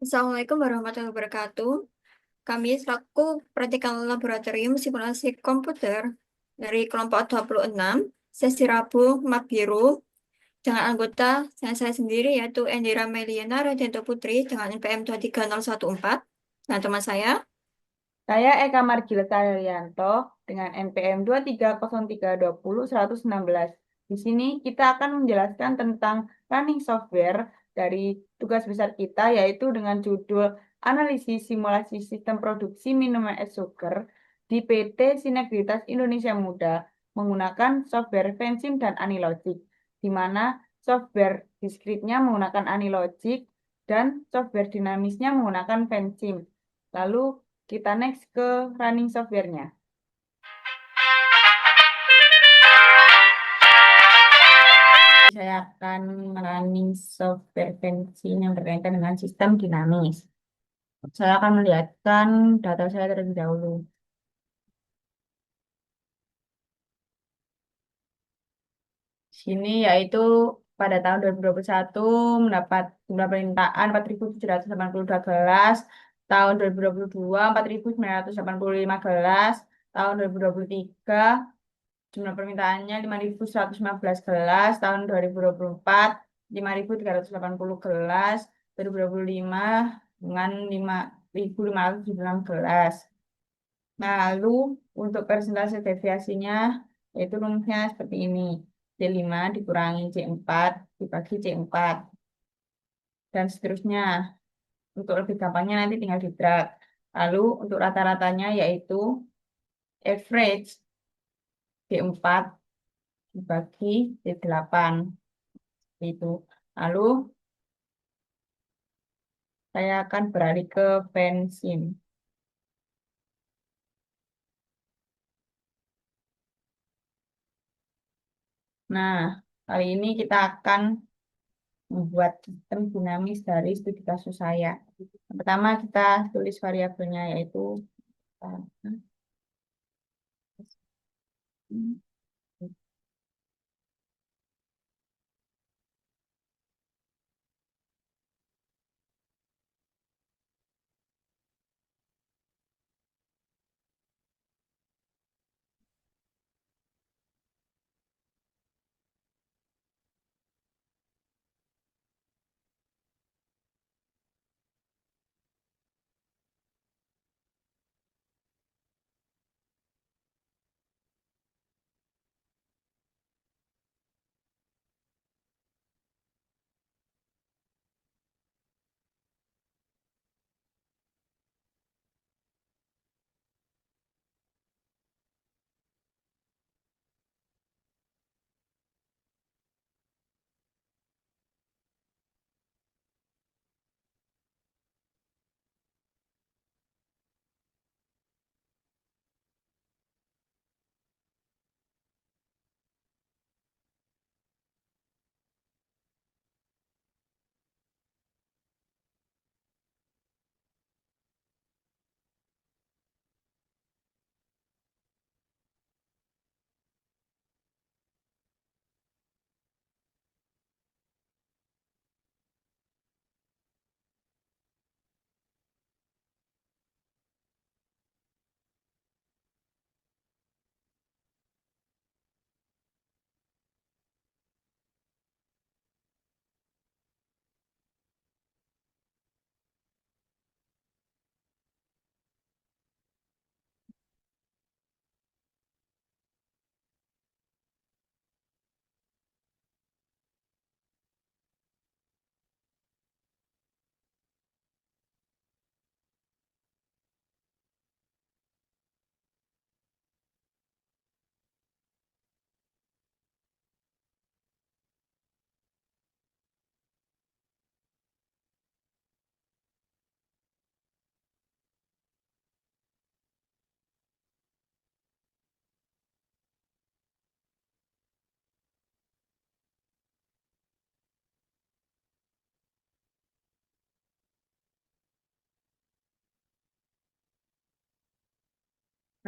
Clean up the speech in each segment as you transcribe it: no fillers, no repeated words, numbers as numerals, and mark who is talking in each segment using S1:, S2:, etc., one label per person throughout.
S1: Assalamualaikum warahmatullahi wabarakatuh. Kami selaku praktikal laboratorium simulasi komputer dari kelompok 26, sesi Rabu Mabiru, dengan anggota saya sendiri yaitu Endira Meliana Radianto Putri dengan NPM 23014 dan teman saya.
S2: Saya Eka Margil Karyanto dengan NPM 230320116. Di sini kita akan menjelaskan tentang running software dari tugas besar kita yaitu dengan judul Analisis Simulasi Sistem Produksi Minuman Es Sugar di PT Sinergitas Indonesia Muda menggunakan software Vensim dan Anilogic, di mana software diskritnya menggunakan Anilogic dan software dinamisnya menggunakan Vensim. Lalu kita next ke running software-nya. Saya akan running software Vensim yang berkaitan dengan sistem dinamis. Saya akan melihatkan data saya terlebih dahulu. Sini yaitu pada tahun 2021 mendapat jumlah permintaan 4.782 gelas, tahun 2022 4.985 gelas, tahun 2023 jumlah permintaannya 5.115 gelas, tahun 2024 5.380 gelas, 2025 dengan 5.576 gelas. Nah, lalu untuk persentase deviasinya yaitu rumusnya seperti ini. C5 dikurangi C4 dibagi C4 dan seterusnya. Untuk lebih gampangnya nanti tinggal di drag. Lalu untuk rata-ratanya yaitu average C4 dibagi C8 itu. Lalu saya akan beralih ke bensin. Nah, kali ini kita akan membuat sistem dinamis dari studi kasus saya. Yang pertama kita tulis variabelnya yaitu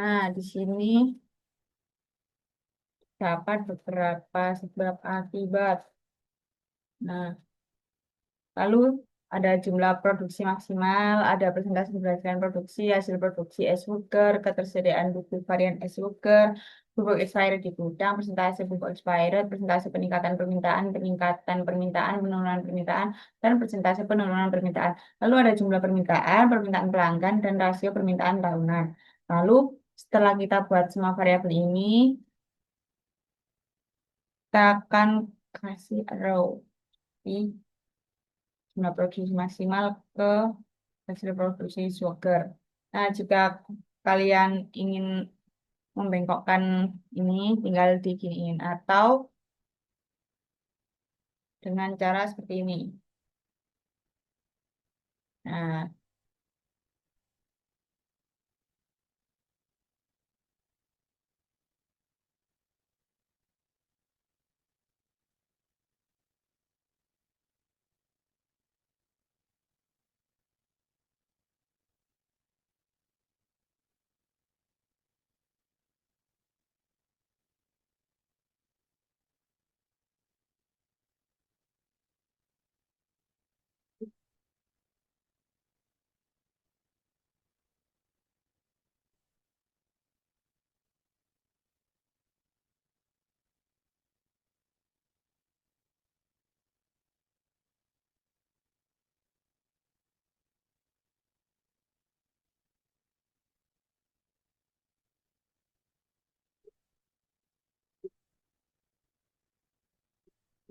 S2: nah di sini dapat beberapa sebab akibat. Nah, lalu Ada jumlah produksi maksimal, ada presentasi berdasarkan produksi, hasil produksi S-Worker, ketersediaan bubuk varian S-Worker, bubuk expired di gudang, presentasi bubuk expired, presentasi peningkatan permintaan, penurunan permintaan, dan presentasi penurunan permintaan. Lalu ada jumlah permintaan, permintaan pelanggan, dan rasio permintaan tahunan. Lalu setelah kita buat semua variabel ini, kita akan kasih row di jumlah produksi maksimal ke hasil produksi sugar. Nah, jika kalian ingin membengkokkan ini, tinggal diginiin atau dengan cara seperti ini. Nah,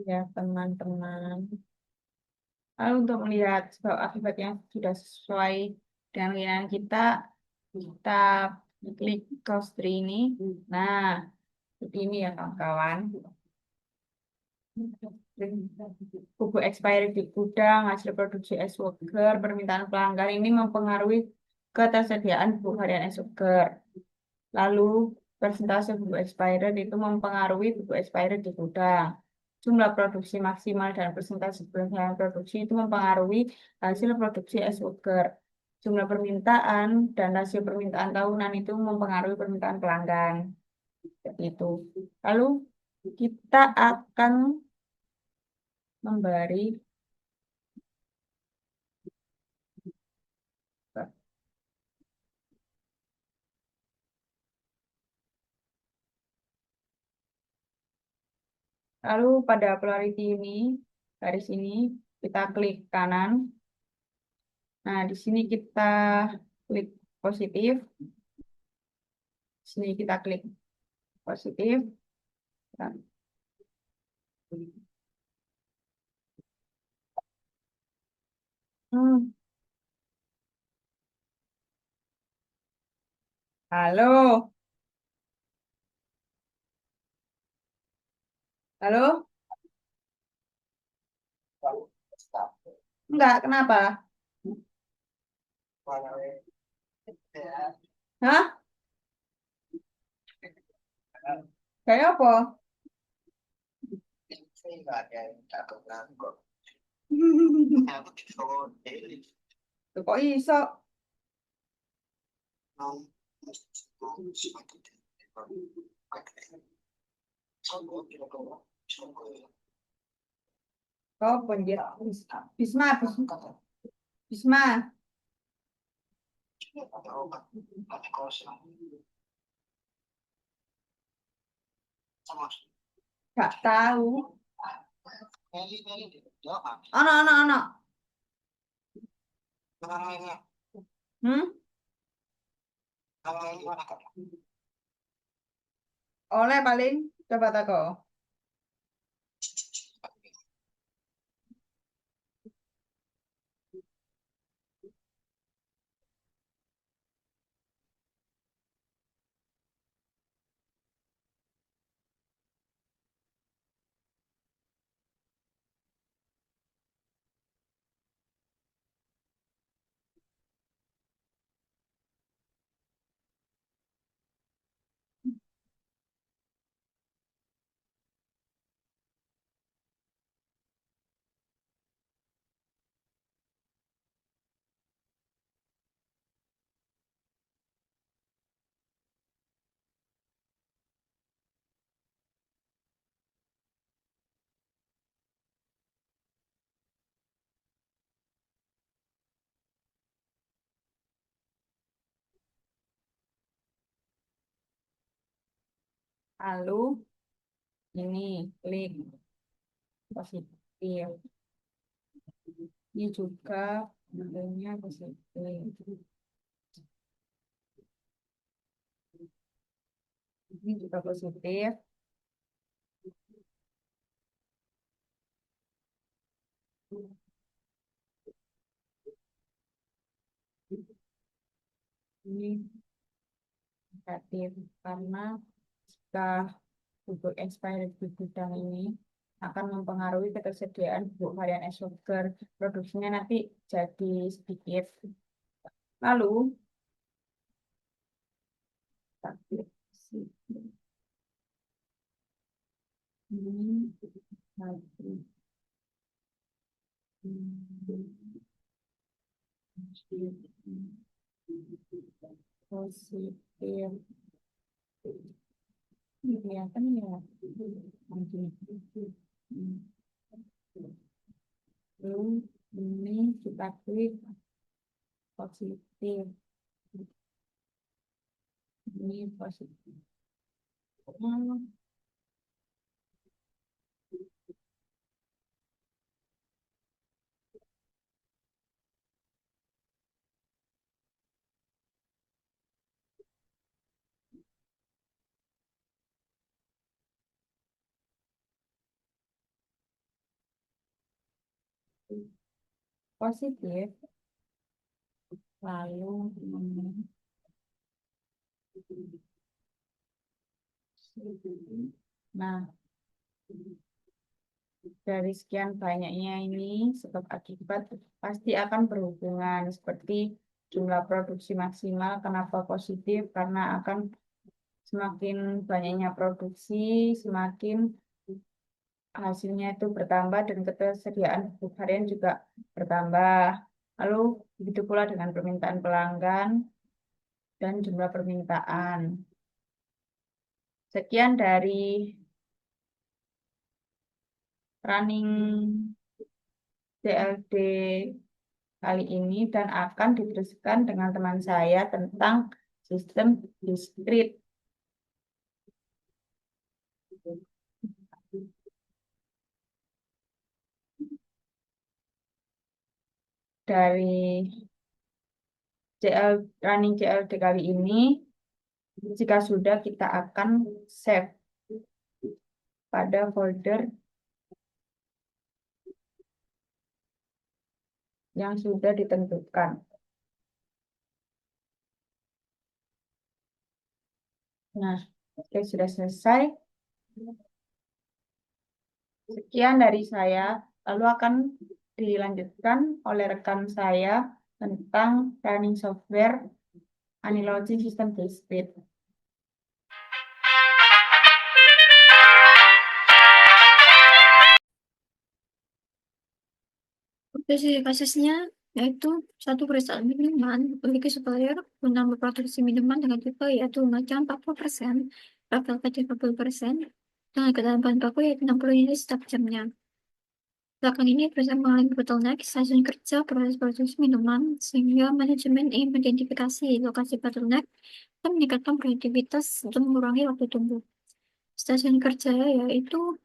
S2: ya teman-teman. Lalu untuk melihat sebab akibat yang sudah sesuai dengan keinginan kita, kita klik cost tree ini. Nah, seperti ini ya kawan-kawan. Buku expiry di gudang, hasil produksi es worker, permintaan pelanggan ini mempengaruhi ketersediaan buku harian es worker. Lalu persentase buku expired itu mempengaruhi buku expired di gudang. Jumlah produksi maksimal dan persentase pelanggan produksi itu mempengaruhi hasil produksi es worker. Jumlah permintaan dan hasil permintaan tahunan itu mempengaruhi permintaan pelanggan. Seperti itu. Lalu kita akan memberi lalu pada polarity ini, garis ini, kita klik kanan. Nah, di sini kita klik positif. Di sini kita klik positif. Nah, Hmm, halo, halo? Enggak, kenapa? Hah? Kayak apa? Tuh, kok iso? Oh, penjat. Bisma, Bisma, Bisma. Gak tahu. Ono, ono, ono. Hmm? Oleh paling coba tako. Lalu ini klik positif. Ini juga bentuknya positif. Ini juga positif. Ini negatif karena jika bubuk expired di gudang ini akan mempengaruhi ketersediaan bubuk varian S sugar. Produksinya nanti jadi sedikit. Lalu kita klik sini. Ini lagi. Positif. Ini kelihatan ya. Lalu ini kita klik positif. Ini positif. Positif. Lalu nah, dari sekian banyaknya ini sebab akibat pasti akan berhubungan seperti jumlah produksi maksimal. Kenapa positif? Karena akan semakin banyaknya produksi, semakin hasilnya itu bertambah dan ketersediaan bubuk harian juga bertambah. Lalu begitu pula dengan permintaan pelanggan dan jumlah permintaan. Sekian dari running CLD kali ini dan akan diteruskan dengan teman saya tentang sistem diskrit. Dari running CLD kali ini, jika sudah kita akan save pada folder yang sudah ditentukan. Nah, oke, sudah selesai. Sekian dari saya, lalu akan dilanjutkan oleh rekan saya tentang running software analogy system discrete.
S1: Posisi kasusnya yaitu satu perusahaan minuman memiliki supplier guna memproduksi minuman dengan tipe yaitu macam 40%, level kecil 40%, dengan kedalam bahan baku yaitu 60 unit setiap jamnya. Belakang ini perusahaan mengalami bottleneck stasiun kerja proses produksi minuman, sehingga manajemen ingin mengidentifikasi lokasi bottleneck dan meningkatkan produktivitas untuk mengurangi waktu tunggu. Stasiun kerja yaitu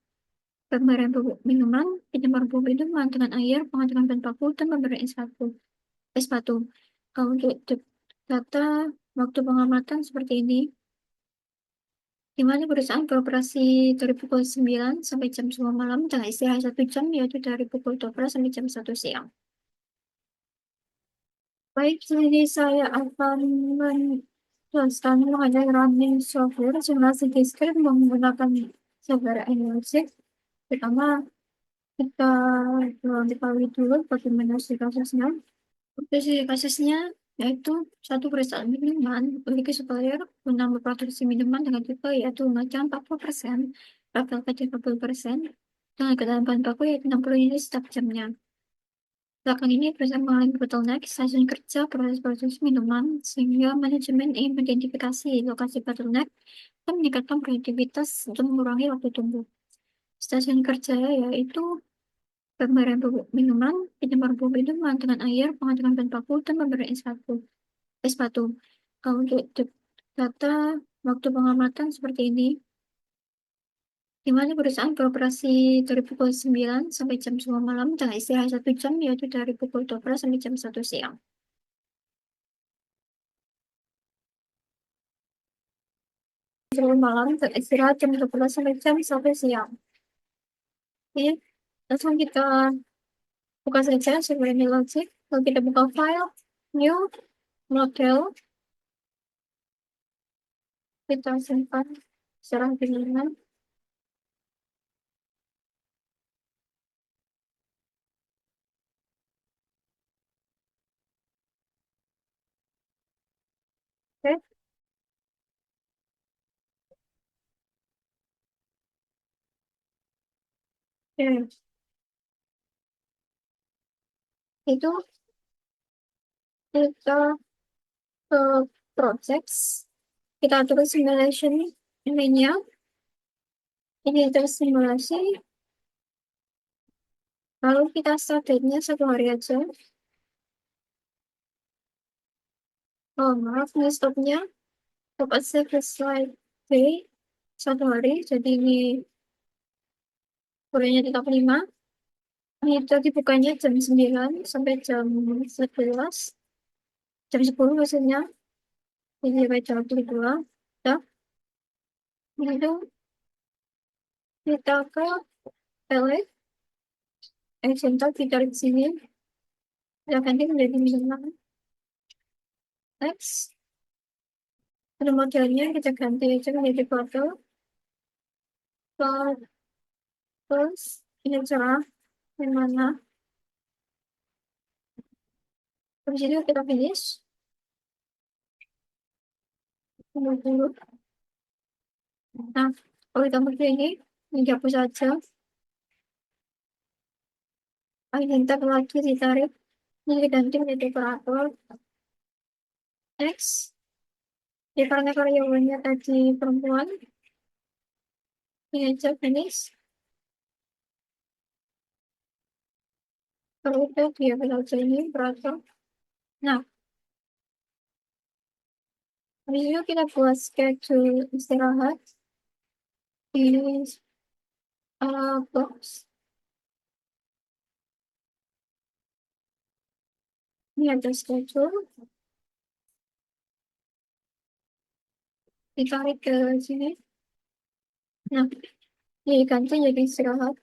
S1: pemberian bubuk minuman, penyemprotan bubuk minuman dengan air, pengaturan bahan baku, dan pemberian es batu. Untuk data waktu pengamatan seperti ini, di mana perusahaan beroperasi dari pukul 9 sampai jam 10 malam dengan istirahat 1 jam, yaitu dari pukul 12 sampai jam 1 siang. Baik, jadi saya akan menjelaskan mengenai running software simulasi diskret menggunakan software Analytics. Pertama, kita diketahui dulu bagaimana si kasusnya. Posisi kasusnya yaitu satu perusahaan minuman memiliki supplier guna memproduksi minuman dengan tipe yaitu macam 40%, level kecil 40%, dengan kedalam bahan baku yaitu 60 unit setiap jamnya. Belakang ini perusahaan mengalami bottleneck stasiun kerja proses produksi minuman, sehingga manajemen ingin mengidentifikasi lokasi bottleneck dan meningkatkan produktivitas untuk mengurangi waktu tunggu. Stasiun kerja yaitu pemberian bubuk minuman, penyemprotan bubuk minuman dengan air, pengaturan bahan baku, dan pemberian es batu. Untuk data waktu pengamatan seperti ini, di mana perusahaan beroperasi dari pukul 9 sampai jam 10 malam dengan istirahat 1 jam, yaitu dari pukul 12 sampai jam 1 siang. Jam malam dan istirahat jam 12 sampai jam 1 siang. Oke, langsung kita buka saja sebenarnya logic. Kalau kita buka file, new, model, kita simpan secara pilihan. Oke, oke. Itu kita ke projects, kita tulis simulation ininya, ini terus simulasi, lalu kita start date-nya 1 hari aja. Oh maaf, ini stopnya dapat save slide day 1 hari, jadi ini kuliahnya tetap 5. Ini tadi bukanya jam 9 sampai jam 11, jam 10 maksudnya, jadi sampai jam 2. Ya, itu kita ke pellet, cinta ditarik di sini, kita ganti menjadi minuman. Next, ada modelnya kita ganti aja menjadi botol. Terus ini cerah, yang mana? Habis itu kita finish. Tunggu dulu. Nah, kalau kita pakai ini dihapus saja. Identik lagi ditarik. Ini diganti menjadi operator. Next, ya karena karyawannya tadi perempuan, ini aja finish. Kalau udah dia aja ini operator. Nah, habis itu kita buat schedule istirahat di box. Ini ada schedule, ditarik ke sini. Nah, diganti jadi istirahat.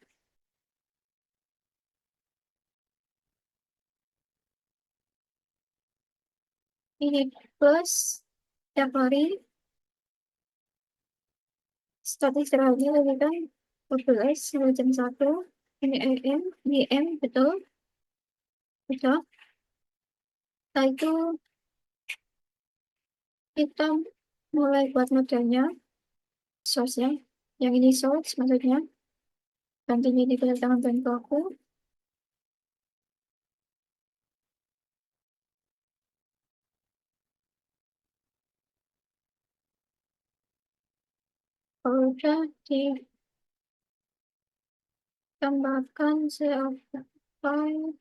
S1: Ini plus tiap hari start istirahatnya tadi kan 12 sampai jam 1. Ini AM, DM, betul. Betul. Setelah itu kita mulai buat modelnya, source ya. Yang ini source maksudnya. Gantinya di kedatangan dan pelaku. Kalau udah ditambahkan file,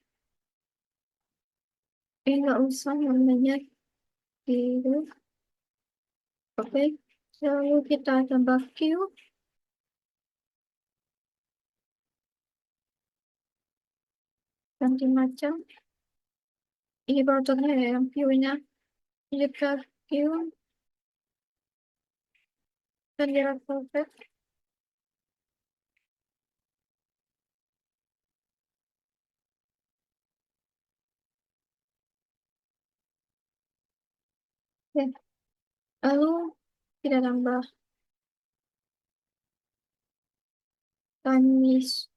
S1: nggak usah namanya gitu. Oke, lalu kita tambah Q, ganti macam. Ini produknya ya, yang view-nya. Ini ke Q, dan di Alphabet. Oke, lalu kita tambah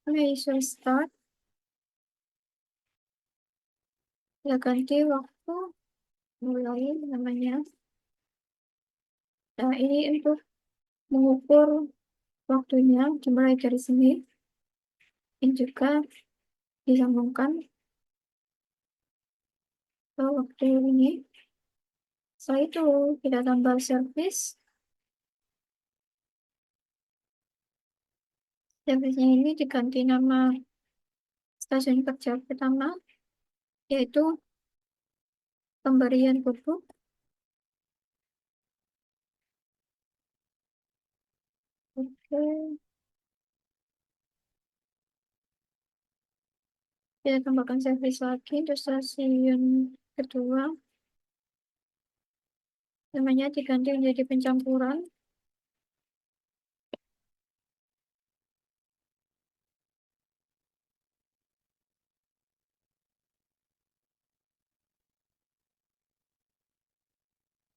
S1: measure start. Ya ganti waktu mulai namanya. Nah, ini untuk mengukur waktunya dimulai dari sini. Ini juga disambungkan ke waktu ini. Setelah itu kita tambah service. Service-nya ini diganti nama stasiun kerja pertama, yaitu pemberian pupuk. Oke, Kita tambahkan servis lagi untuk stasiun kedua. Namanya diganti menjadi pencampuran.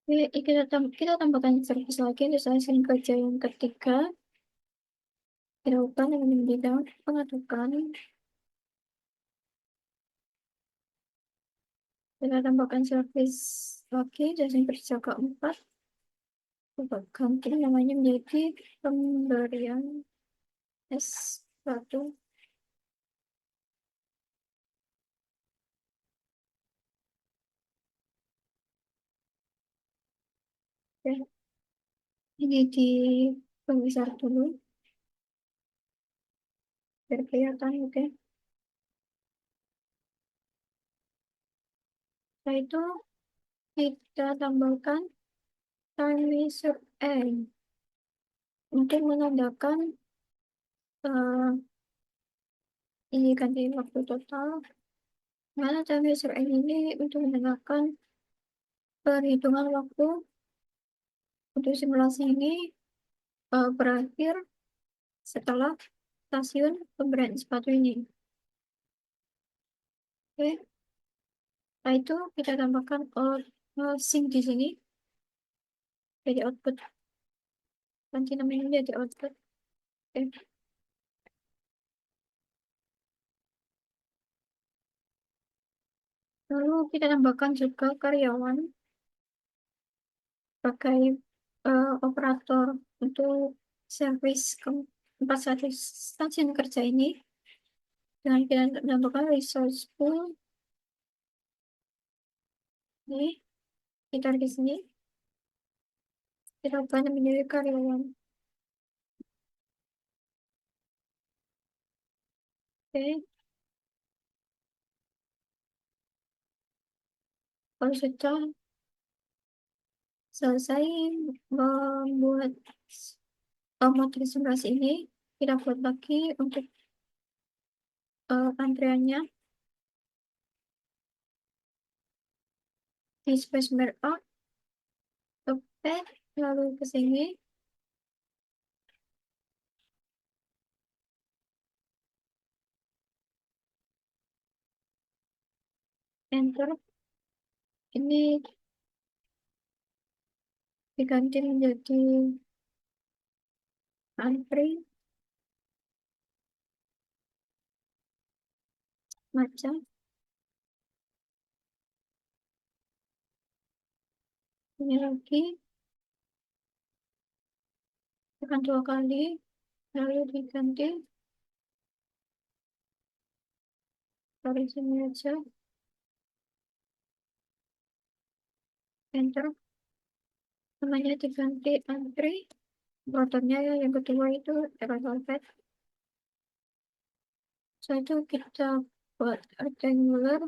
S1: Oke, kita tambahkan servis lagi untuk stasiun kerja yang ketiga. Kita ubah namanya menjadi pengadukan. Kita tambahkan servis lagi stasiun kerja keempat. Kita ganti namanya menjadi pemberian S1. Oke, ini di pembesar dulu biar kelihatan. Oke, setelah itu kita tambahkan time measure N untuk menandakan eh, ini ganti waktu total. Mana time measure N ini untuk menandakan perhitungan waktu untuk simulasi ini berakhir setelah stasiun pemberian sepatu ini. Oke, setelah itu kita tambahkan sync di sini jadi output. Nanti namanya jadi output. Oke. Lalu kita tambahkan juga karyawan sebagai operator untuk servis ke empat stasiun kerja ini dengan kita menambahkan resource pool ini kita di sini kita ubah menjadi karyawan. Oke, kalau sudah selesai membuat model simulasi ini, kita buat lagi untuk antriannya di space markup, oke, lalu ke sini, enter, ini diganti menjadi antri macam ini lagi, tekan dua kali, lalu diganti dari sini aja, enter, namanya diganti antri, motornya yang kedua itu velvet. Setelah itu kita buat rectangular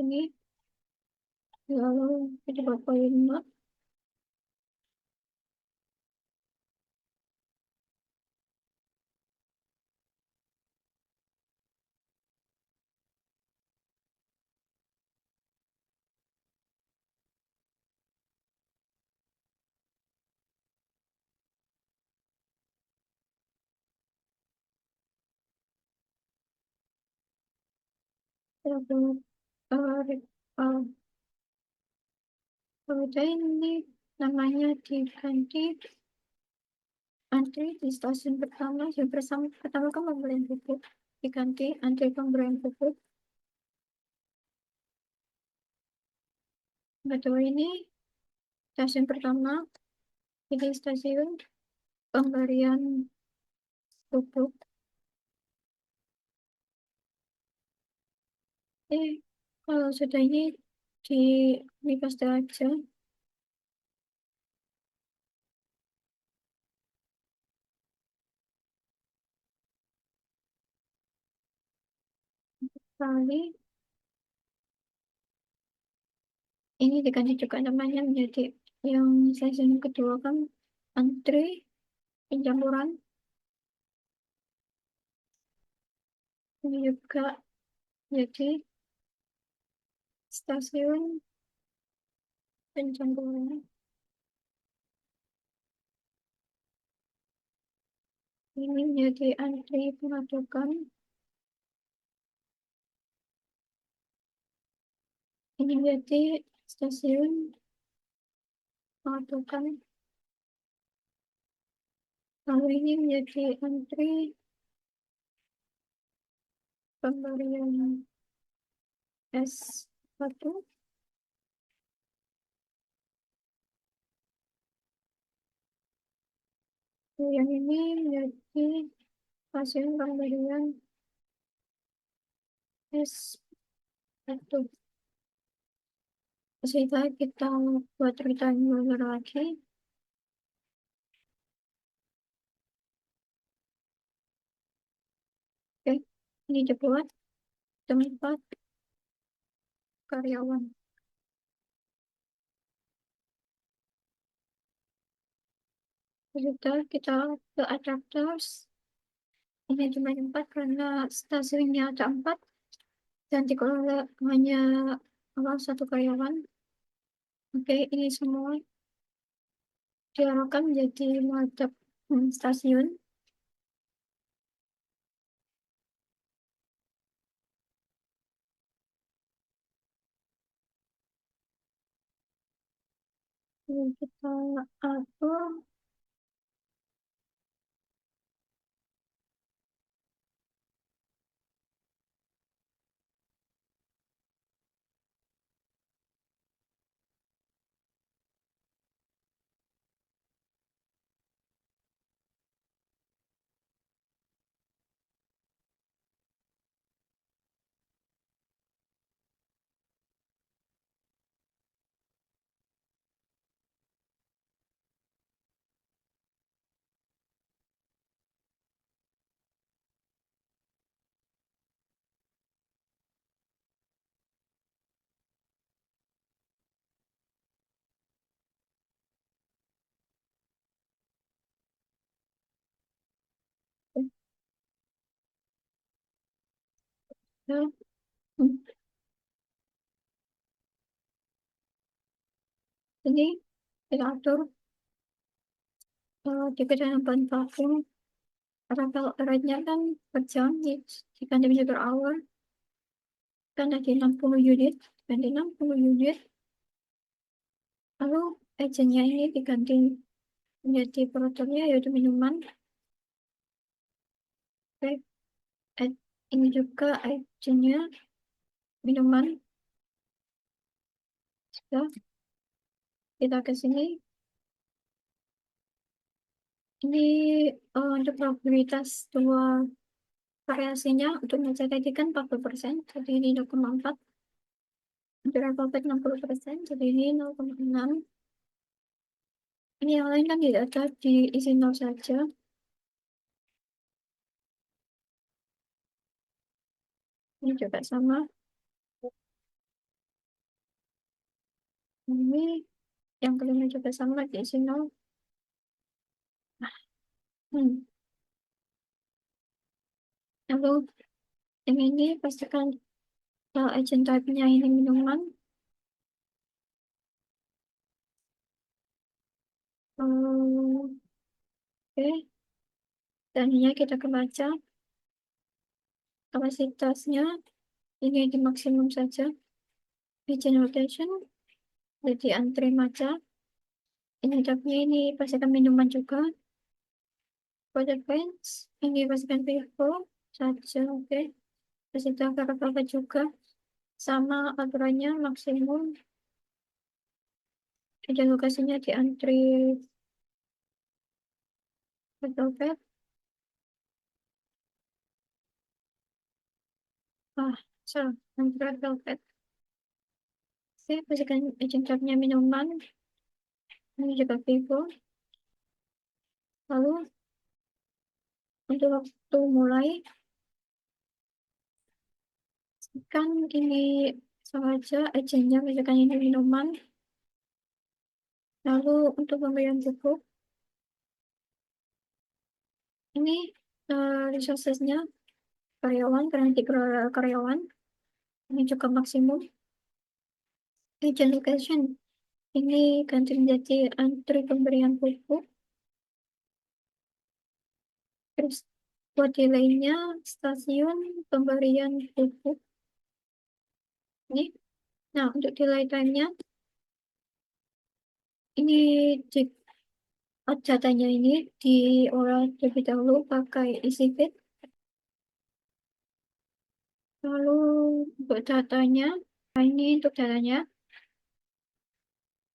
S1: ini, lalu kita buat poin not, kita buat uh, kemudian ini namanya diganti antri di stasiun pertama, yang pertama kan pembelian pupuk, diganti antri pemberian pupuk. Betul ini stasiun pertama, jadi stasiun pemberian pupuk. Kalau sudah ini di ini pasti aja. Kali ini diganti juga namanya menjadi yang season kedua kan antri penjampuran. Ini juga jadi stasiun pencampuran. Ini menjadi antri pengadukan. Ini menjadi stasiun pengadukan. Lalu ini menjadi antri pemberian S1. Yang ini menjadi stasiun pemberian S1. Setelah kita buat rectangular lagi, oke, ini dibuat tempat karyawan. Sudah kita ke adapters. Ini cuma 4 karena stasiunnya ada 4 dan dikelola hanya satu karyawan. Oke, ini semua diarahkan menjadi menghadap stasiun. Ini kita atur. Ya. Hmm. Ini kita atur di kecepatan vakum. Karena kalau rate-nya kan per jam, diganti menjadi per hour, kan dari 60 unit, ganti 60 unit. Lalu agentnya ini diganti menjadi produknya yaitu minuman. Oke, ini juga agentnya minuman. Sudah, kita ke sini. Ini untuk probabilitas dua variasinya untuk mencapai tadi kan 40%, jadi ini 0,4. Untuk alfabet 60%, jadi ini 0,6. Ini yang lain kan tidak ada, diisi 0 saja. Ini juga sama. Ini yang kelima juga sama, diisi 0. Hmm. Lalu yang ini pastikan agent type-nya ini minuman. Oke, dan ini kita kebaca kapasitasnya ini di maksimum saja. Agent rotation jadi antri maca. Ini type-nya ini pastikan minuman juga. Product range ini pastikan Vivo saja. Oke, pastikan kakak juga sama aturannya maksimum. Dan lokasinya di antri Velvet. Ah, salah. Antri Velvet. Oke, pastikan agent type-nya minuman. Ini juga Vivo. Lalu untuk waktu mulai kan ini sama aja agentnya misalkan ini minuman. Lalu untuk pemberian pupuk, ini resourcesnya karyawan, karena karyawan, ini cukup maksimum. Agent location, ini ganti menjadi antri pemberian pupuk. Terus buat delaynya stasiun pemberian pupuk. Ini, nah untuk delay time-nya, ini di datanya ini diolah terlebih dahulu pakai EasyFit. Lalu untuk datanya, nah ini untuk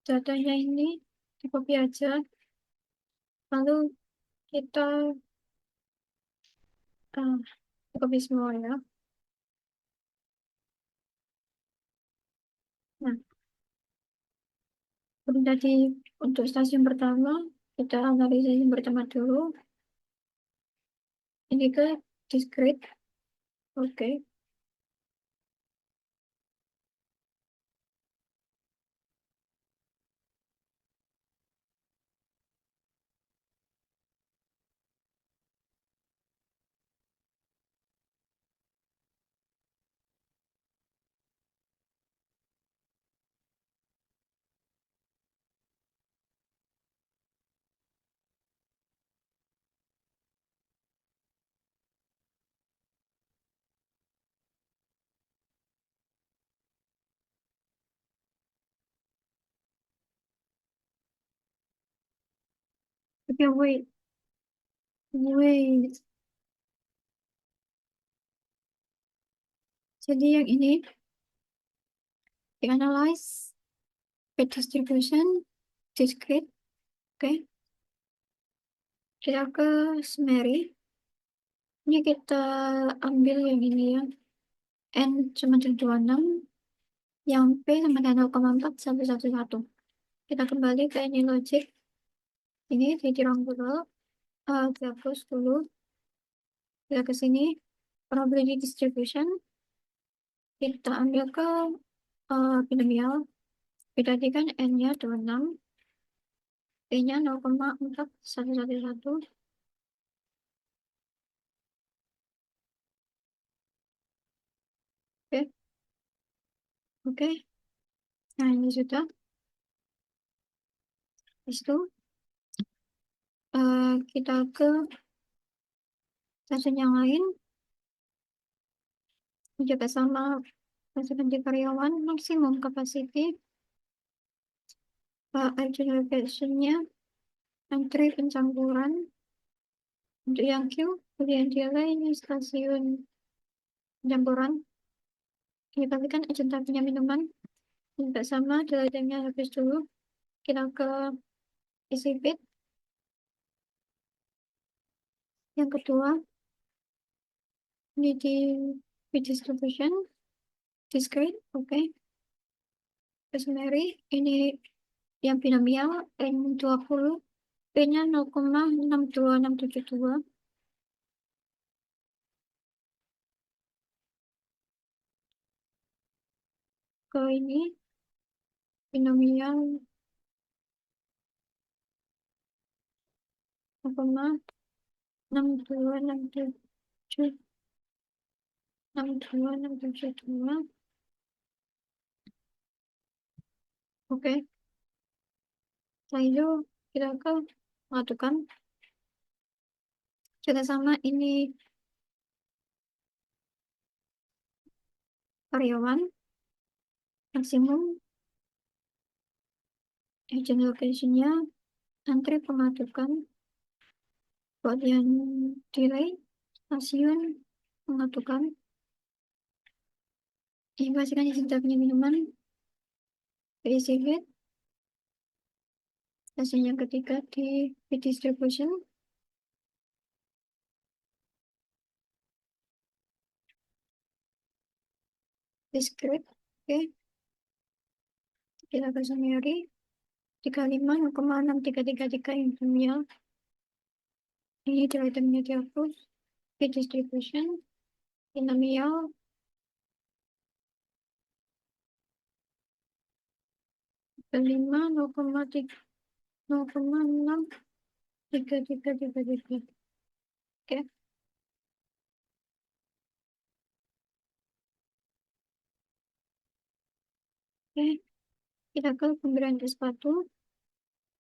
S1: datanya ini di copy aja. Lalu kita uh, copy semua ya. Nah, tadi untuk stasiun pertama, kita analisis yang pertama dulu. Ini ke discrete, oke. Oke, wait. Jadi yang ini dianalyze, bit distribution, discrete, oke. Kita ke summary. Ini kita ambil yang ini ya, N sama dengan 26, yang P sama dengan 0,4 sampai 11. Kita kembali ke ini logic. Ini di rangkul, dihapus dulu. Kita ke sini, probability distribution. Kita ambil ke binomial. Kita kan N-nya 26, P-nya 0,4111. Oke, oke. Nah, ini sudah. Habis itu, kita ke stasiun yang lain. Juga sama stasiun di karyawan, maksimum capacity. Agent location-nya, antri pencampuran. Untuk yang Q, kemudian dia lain stasiun pencampuran. Ini tapi kan agent type-nya minuman. Juga sama, delay-nya habis dulu. Kita ke isi bit. Yang kedua, ini di bit distribution, discrete, oke. Terus Mary, ini yang binomial, N20, P-nya 0,62672. Ke ini, binomial 0,62672, 62672. Oke, setelah itu kita ke mengadukan. Juga sama ini karyawan maksimum, agent location-nya, antri pengadukan, buat yang delay, stasiun pengadukan, dipastikan izin punya minuman, diisi bed, stasiun yang ketiga di bed distribution, discrete, oke. Kita ke summary, 35,6333 yang dunia. Ini dari itemnya dihapus, bed distribution, binomial, 5, 0,3 0,63333. Oke, oke. Kita ke pemberian sepatu.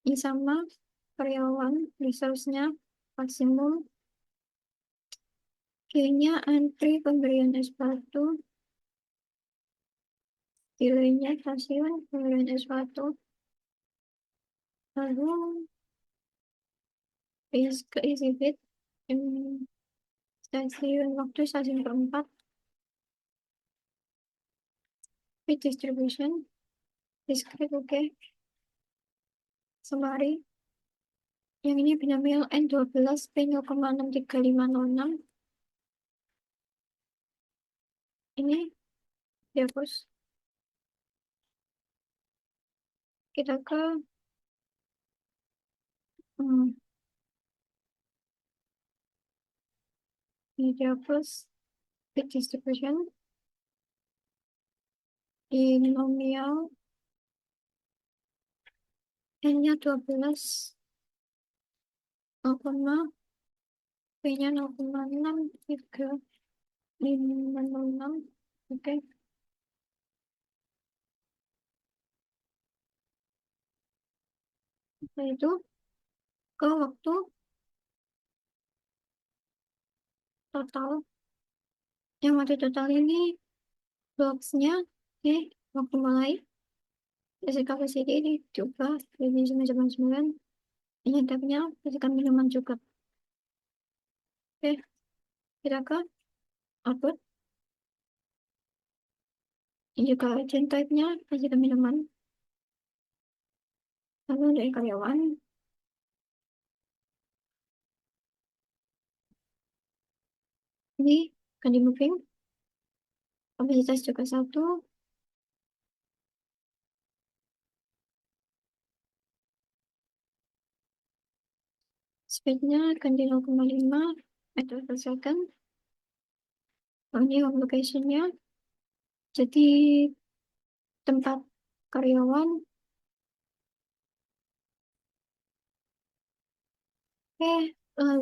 S1: Ini sama karyawan, resource-nya maksimum. Kayaknya antri pemberian sepatu. Delaynya stasiun pemberian sepatu. Lalu ke exhibit. Stasiun waktu stasiun keempat. With distribution. Discrete, oke. Summary. Yang ini binomial N12 P0,63506. Ini dihapus. Kita ke hmm, ini dihapus. With distribution. Binomial N-nya 12. 0, P-nya 0,63506. Oke. Nah, itu ke waktu total. Yang waktu total ini blocks-nya, oke, waktu mulai. Basic capacity ini diubah dari 999. Ini tab-nya basic minuman juga. Oke, kita ke output. Ini juga agent type-nya basic minuman. Lalu dari karyawan. Ini kan di moving. Kapasitas juga 1. Speed-nya akan di 0,5 meter per second. Ini home location-nya. Jadi tempat karyawan.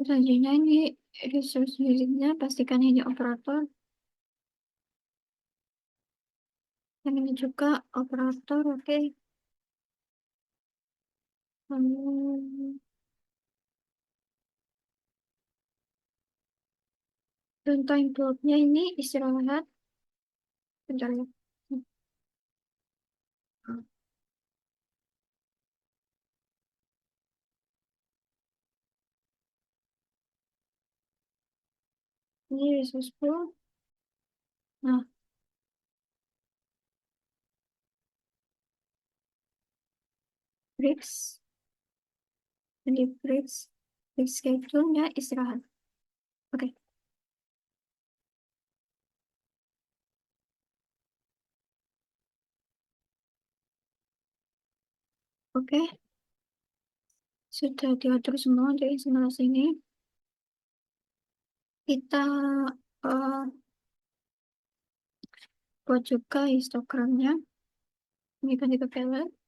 S1: Selanjutnya ini resource unit-nya pastikan ini operator. Yang ini juga operator, oke. Runtime block-nya ini istirahat. Bentar ya. Ini resource pool. Nah, breaks. Ini breaks schedule-nya istirahat. Oke. Oke. Sudah diatur semua dari simulasi ini. Kita eh, buat juga histogramnya. Ini kan juga palette.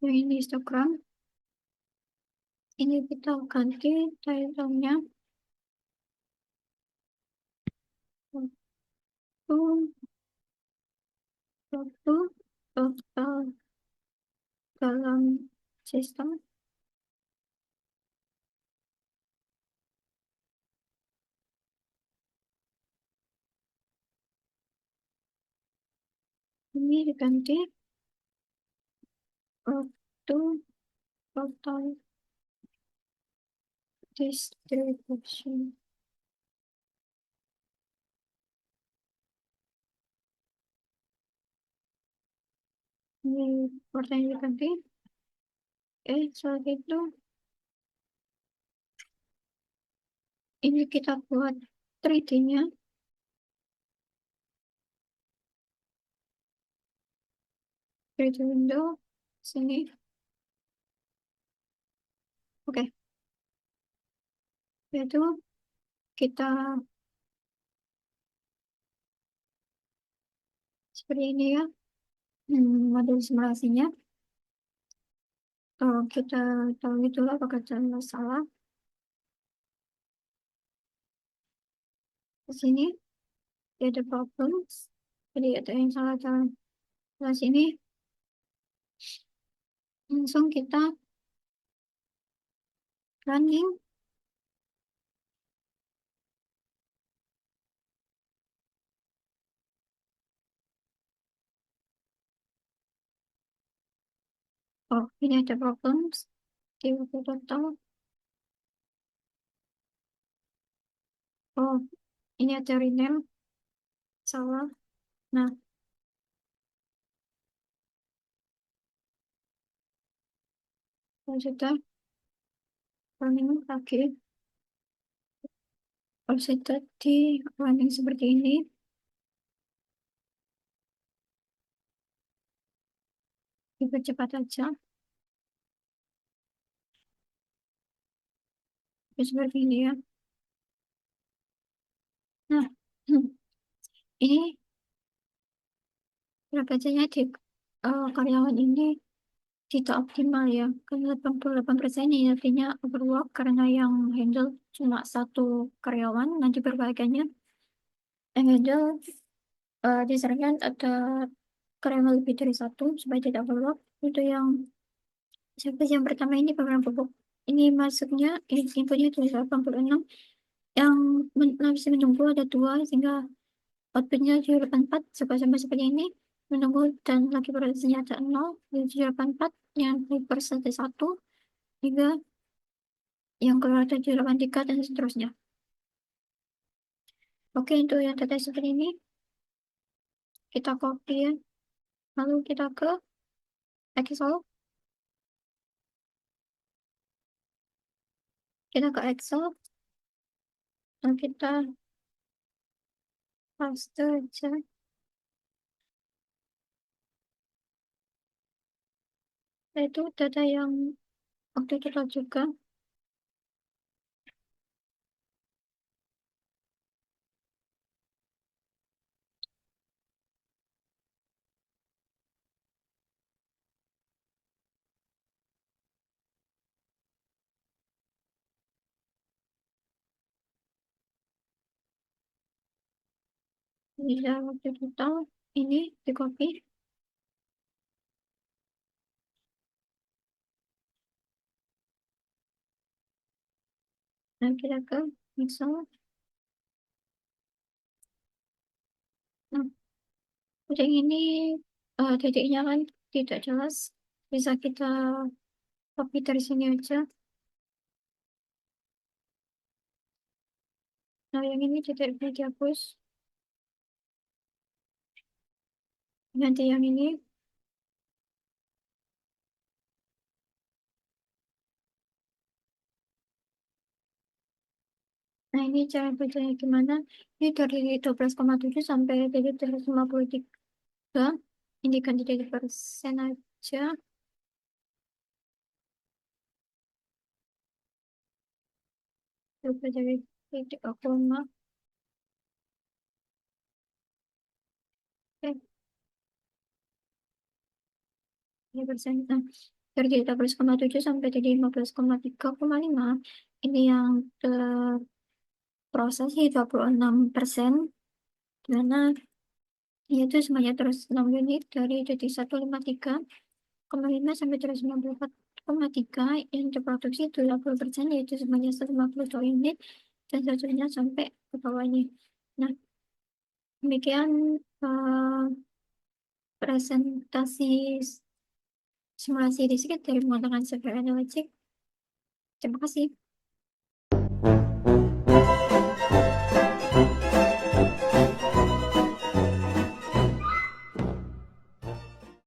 S1: Yang ini histogram. Ini kita ganti title-nya. Waktu total dalam sistem. Ini diganti waktu total distribution. Ini pertanyaan tadi. Soal itu, ini kita buat 3D-nya. 3D window, sini. Oke, yaitu kita seperti ini ya. Model simulasinya. Kalau kita tahu itulah apakah ada salah. Di sini ada problems. Jadi ada yang salah dalam kelas ini. Langsung kita running. Oh, ini ada problems. Di waktu total. Oh, ini ada rename. Salah. Nah, sudah running lagi. Kalau saya tadi running seperti ini, dipercepat aja. Ya, seperti ini ya. Nah, ini bacanya di karyawan ini tidak optimal ya. Karena 88% ini artinya overwork karena yang handle cuma satu karyawan. Nanti perbaikannya yang handle disarankan ada karyawan lebih dari satu supaya tidak overwork. Itu yang seperti yang pertama ini program pupuk. Ini masuknya, inputnya itu 86. Yang masih menunggu ada dua sehingga outputnya 784 sama seperti ini. Menunggu dan lagi prosesnya ada 0 di 784 yang hyper selesai satu hingga yang keluar 783 dan seterusnya. Oke, untuk yang data seperti ini kita copy ya. Lalu kita ke Excel. Kita ke Excel. Dan kita paste aja. Itu data yang waktu itu juga. Bisa waktu total ini di copy. Dan kita ke Excel. Nah, udah ini titiknya kan tidak jelas. Bisa kita copy dari sini aja. Nah, yang ini tidak bisa dihapus. Nanti yang ini. Nah, ini cara bacanya gimana? Ini dari 12,7 sampai dari 353. Ini ganti jadi persen aja. Coba dari titik koma. Eh, ini persen. Nah, dari 13,7 sampai jadi 15,3,5. Ini yang terproses 26%. Dimana yaitu semuanya terus 6 unit dari titik 153,5 sampai terus 94,3 yang terproduksi 20% yaitu semuanya 152 unit dan seterusnya sampai ke bawahnya. Nah, demikian presentasi simulasi risiko dari menggunakan software analitik. Terima kasih.